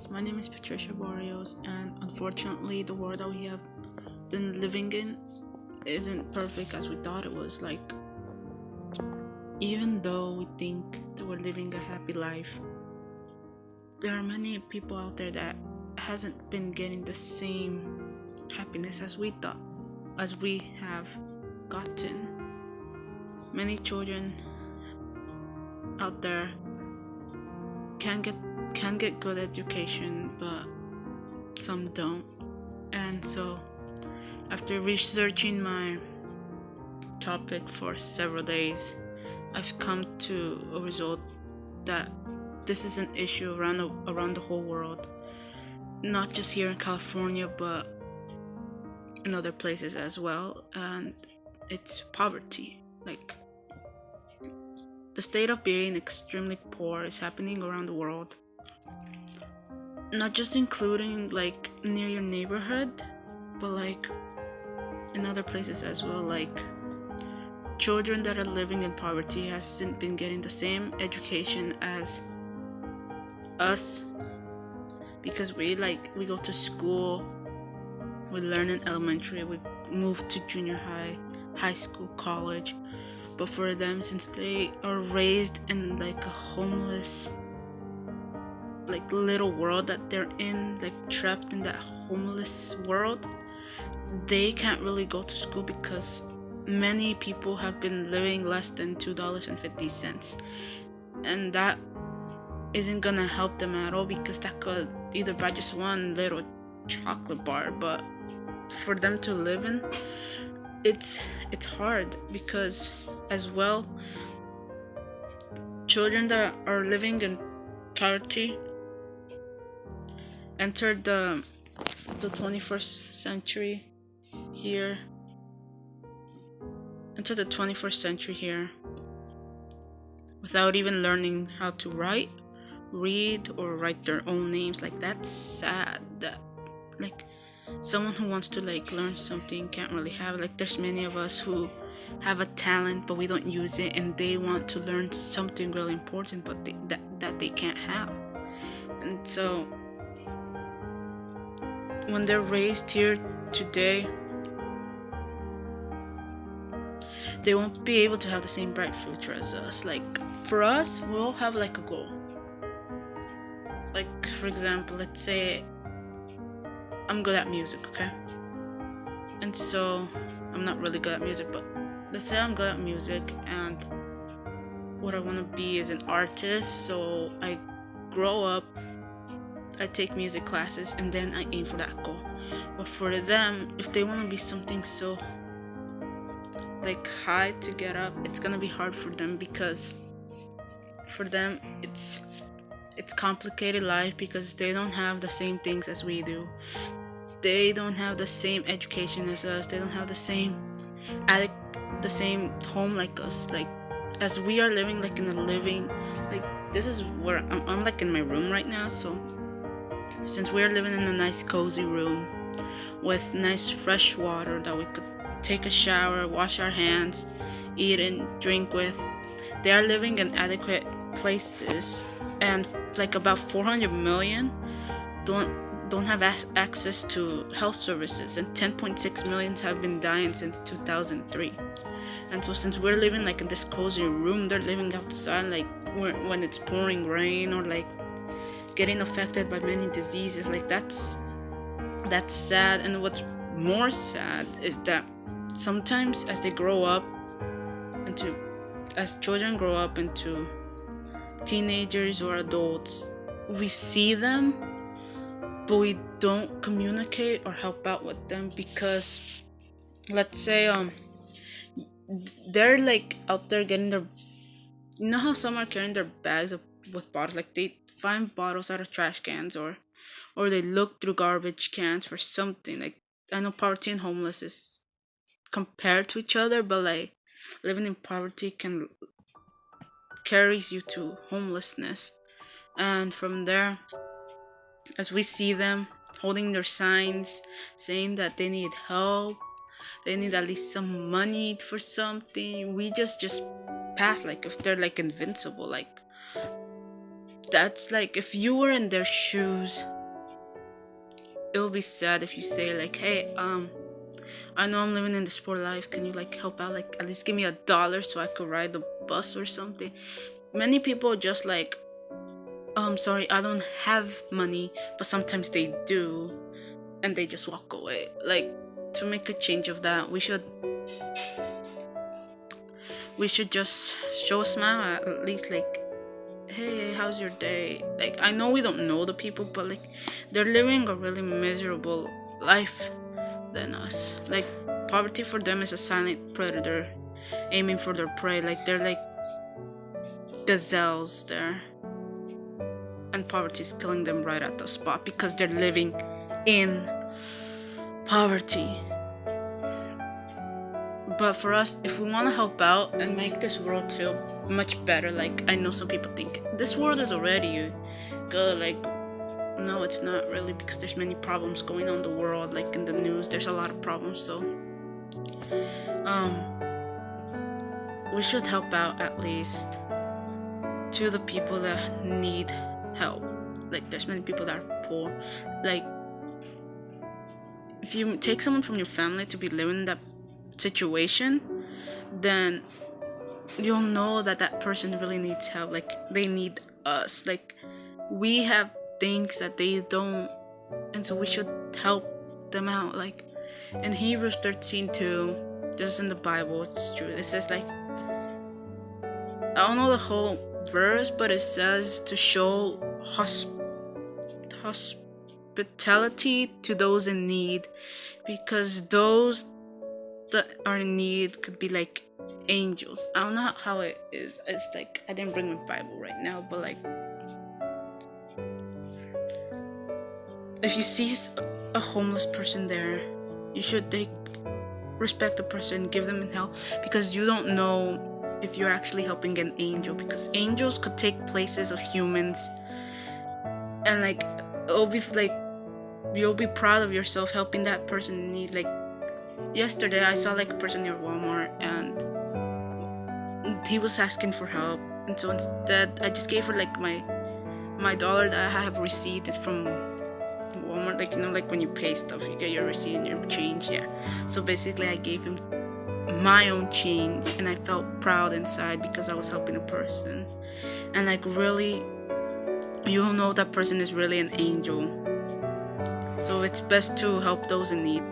My name is Patricia Barrios, and unfortunately, the world that we have been living in isn't perfect as we thought it was. Even though we think that we're living a happy life, there are many people out there that hasn't been getting the same happiness as we thought, as we have gotten. Many children out there can get good education, but some don't. And so, after researching my topic for several days, I've come to a result that this is an issue around the whole world, not just here in California, but in other places as well. And it's poverty. The state of being extremely poor is happening around the world, not just including near your neighborhood, but in other places as well. Children that are living in poverty hasn't been getting the same education as us, because we go to school, we learn in elementary, we move to junior high school, college. But for them, since they are raised in a homeless little world that they're in, trapped in that homeless world, they can't really go to school because many people have been living less than $2.50, and that isn't gonna help them at all, because that could either buy just one little chocolate bar, but for them to live in, it's hard, because as well, children that are living in poverty entered the 21st century here without even learning how to read or write their own names. That's sad that someone who wants to learn something can't really have it. There's many of us who have a talent but we don't use it, and they want to learn something really important but that they can't have. And so when they're raised here today, they won't be able to have the same bright future as us. For us, we'll have a goal. For example, let's say I'm good at music, okay? And so I'm not really good at music, but let's say I'm good at music, and what I want to be is an artist. So I grow up, I take music classes, and then I aim for that goal. But for them, if they want to be something so high to get up, it's gonna be hard for them, because for them it's complicated life, because they don't have the same things as we do. They don't have the same education as us. They don't have the same home like us. As we are living in a living, this is where I'm in my room right now. So since we're living in a nice cozy room with nice fresh water that we could take a shower, wash our hands, eat and drink with, they are living in adequate places, and about 400 million don't have access to health services, and 10.6 million have been dying since 2003. And so since we're living in this cozy room, they're living outside when it's pouring rain, or getting affected by many diseases. That's sad. And what's more sad is that sometimes as children grow up into teenagers or adults, we see them, but we don't communicate or help out with them, because let's say they're out there getting their, you know how some are carrying their bags with bottles, they find bottles out of trash cans, or they look through garbage cans for something. I know poverty and homeless is compared to each other, but living in poverty carries you to homelessness. And from there, as we see them holding their signs saying that they need help, they need at least some money for something, we just pass if they're invincible. That's like, if you were in their shoes, it would be sad if you say like, hey, I know I'm living in this poor life, can you like help out, like at least give me $1 so I could ride the bus or something. Many people just like, sorry, I don't have money, but sometimes they do, and they just walk away. Like, to make a change of that, we should just show a smile, at least, like, hey, how's your day? Like, I know we don't know the people, but like, they're living a really miserable life than us. Like, poverty for them is a silent predator aiming for their prey. Like, they're like gazelles there, and poverty is killing them right at the spot because they're living in poverty. But for us, if we want to help out and make this world feel much better, like, I know some people think this world is already good, like, no, it's not really, because there's many problems going on in the world. Like, in the news, there's a lot of problems. So we should help out, at least to the people that need help. Like, there's many people that are poor. Like, if you take someone from your family to be living in that situation, then you'll know that that person really needs help. Like, they need us. Like, we have things that they don't, and so we should help them out. Like, in Hebrews 13:2, this is in the Bible, it's true, it says, like, I don't know the whole verse, but it says to show hospitality to those in need, because those that are in need could be like angels. I don't know how it is. It's like, I didn't bring my Bible right now, but like, if you see a homeless person there, you should respect the person, give them help, because you don't know if you're actually helping an angel, because angels could take places of humans, and like, it'll be like, you'll be proud of yourself helping that person in need. Like, yesterday I saw like a person near Walmart, and he was asking for help, and so instead I just gave her like my $1 that I have received from Walmart. Like, you know, like when you pay stuff, you get your receipt and your change. Yeah, so basically I gave him my own change, and I felt proud inside because I was helping a person. And like, really, you'll know that person is really an angel. So it's best to help those in need.